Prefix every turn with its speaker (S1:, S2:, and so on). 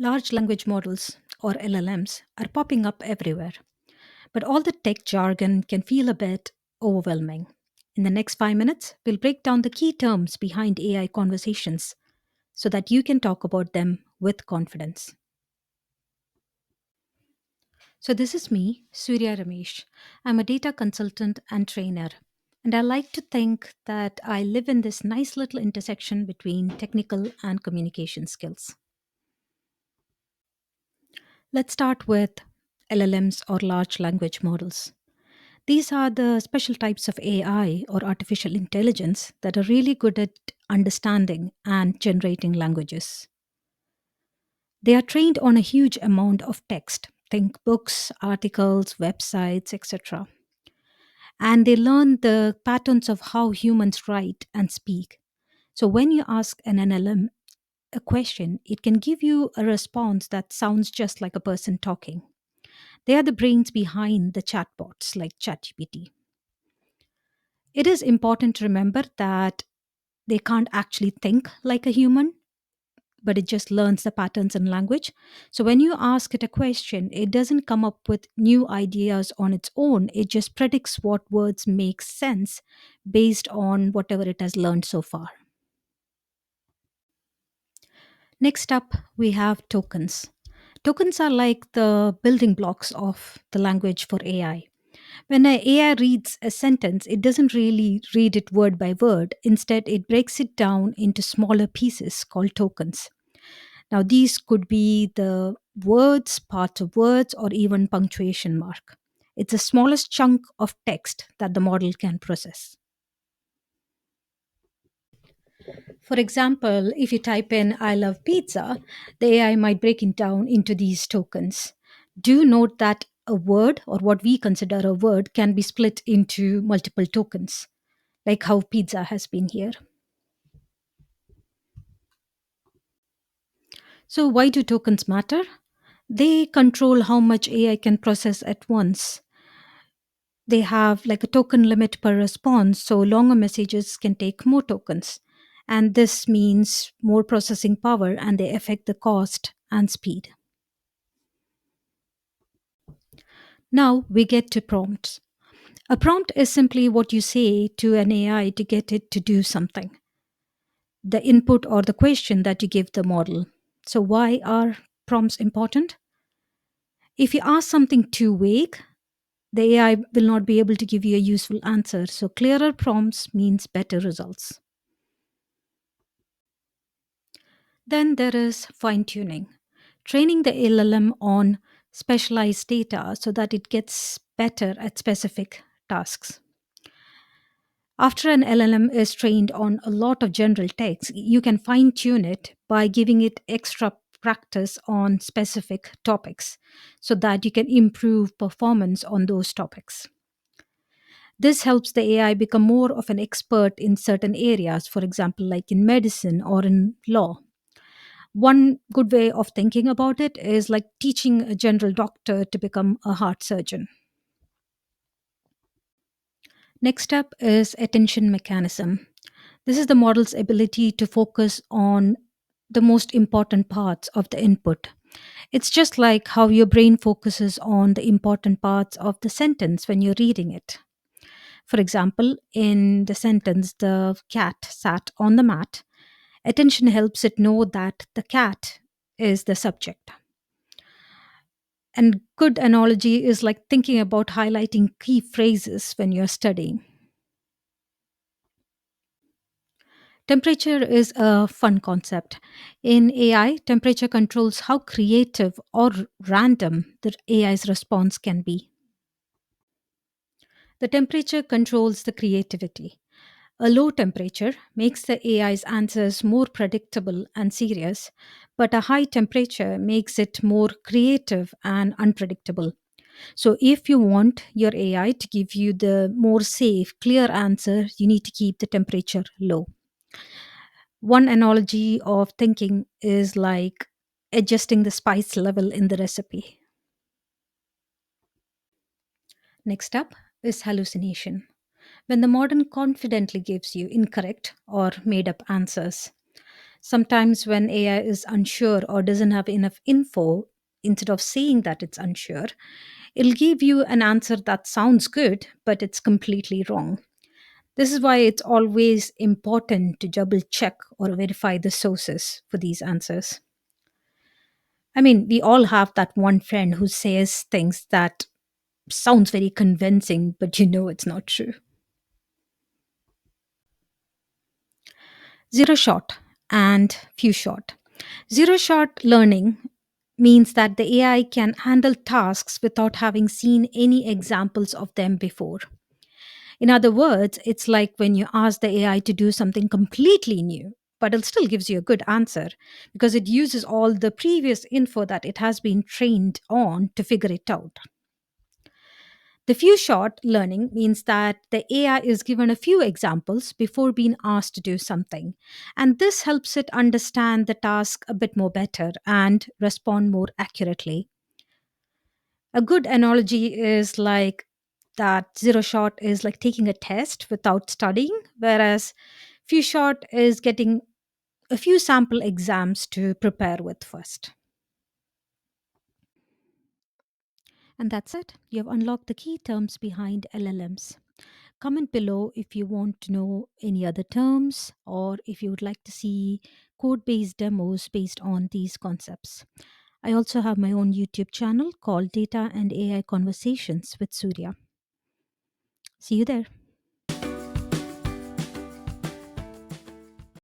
S1: Large language models, or LLMs, are popping up everywhere, but all the tech jargon can feel a bit overwhelming. In the next 5 minutes, we'll break down the key terms behind AI conversations so that you can talk about them with confidence. So, this is me, Surya Ramesh. I'm a data consultant and trainer, and I like to think that I live in this nice little intersection between technical and communication skills. Let's start with LLMs or large language models. These are the special types of AI or artificial intelligence that are really good at understanding and generating languages. They are trained on a huge amount of text, think books, articles, websites, etc. And they learn the patterns of how humans write and speak. So when you ask an NLM a question, it can give you a response that sounds just like a person talking. They are the brains behind the chatbots like ChatGPT. It is important to remember that they can't actually think like a human, but it just learns the patterns in language. So when you ask it a question, it doesn't come up with new ideas on its own. It just predicts what words make sense based on whatever it has learned so far. Next up, we have tokens. Tokens are like the building blocks of the language for AI. When an AI reads a sentence, it doesn't really read it word by word. Instead, it breaks it down into smaller pieces called tokens. Now, these could be the words, parts of words, or even punctuation mark. It's the smallest chunk of text that the model can process. For example, if you type in I love pizza, the AI might break it down into these tokens. Do note that a word, or what we consider a word, can be split into multiple tokens, like how pizza has been here. So, why do tokens matter? They control how much AI can process at once. They have like a token limit per response, so longer messages can take more tokens. And this means more processing power and they affect the cost and speed. Now we get to prompts. A prompt is simply what you say to an AI to get it to do something, the input or the question that you give the model. So, why are prompts important? If you ask something too vague, the AI will not be able to give you a useful answer. So, clearer prompts means better results. Then there is fine tuning, training the LLM on specialized data so that it gets better at specific tasks. After an LLM is trained on a lot of general text, you can fine tune it by giving it extra practice on specific topics so that you can improve performance on those topics. This helps the AI become more of an expert in certain areas, for example, like in medicine or in law. One good way of thinking about it is like teaching a general doctor to become a heart surgeon. Next up is attention mechanism. This is the model's ability to focus on the most important parts of the input. It's just like how your brain focuses on the important parts of the sentence when you're reading it. For example, in the sentence, the cat sat on the mat, attention helps it know that the cat is the subject. And good analogy is like thinking about highlighting key phrases when you're studying. Temperature is a fun concept. In AI, temperature controls how creative or random the AI's response can be. The temperature controls the creativity. A low temperature makes the AI's answers more predictable and serious, but a high temperature makes it more creative and unpredictable. So, if you want your AI to give you the more safe, clear answer, you need to keep the temperature low. One analogy of thinking is like adjusting the spice level in the recipe. Next up is hallucination. When the modern confidently gives you incorrect or made up answers. Sometimes when AI is unsure or doesn't have enough info, instead of saying that it's unsure, it'll give you an answer that sounds good, but it's completely wrong. This is why it's always important to double check or verify the sources for these answers. I mean, we all have that one friend who says things that sounds very convincing, but you know it's not true. Zero shot and few shot. Zero shot learning means that the AI can handle tasks without having seen any examples of them before. In other words, it's like when you ask the AI to do something completely new, but it still gives you a good answer because it uses all the previous info that it has been trained on to figure it out. The few shot learning means that the AI is given a few examples before being asked to do something. And this helps it understand the task a bit more better and respond more accurately. A good analogy is like that zero shot is like taking a test without studying, whereas few shot is getting a few sample exams to prepare with first. And that's it. You have unlocked the key terms behind LLMs. Comment below if you want to know any other terms or if you would like to see code based demos based on these concepts. I also have my own YouTube channel called Data and AI Conversations with Surya. See you there.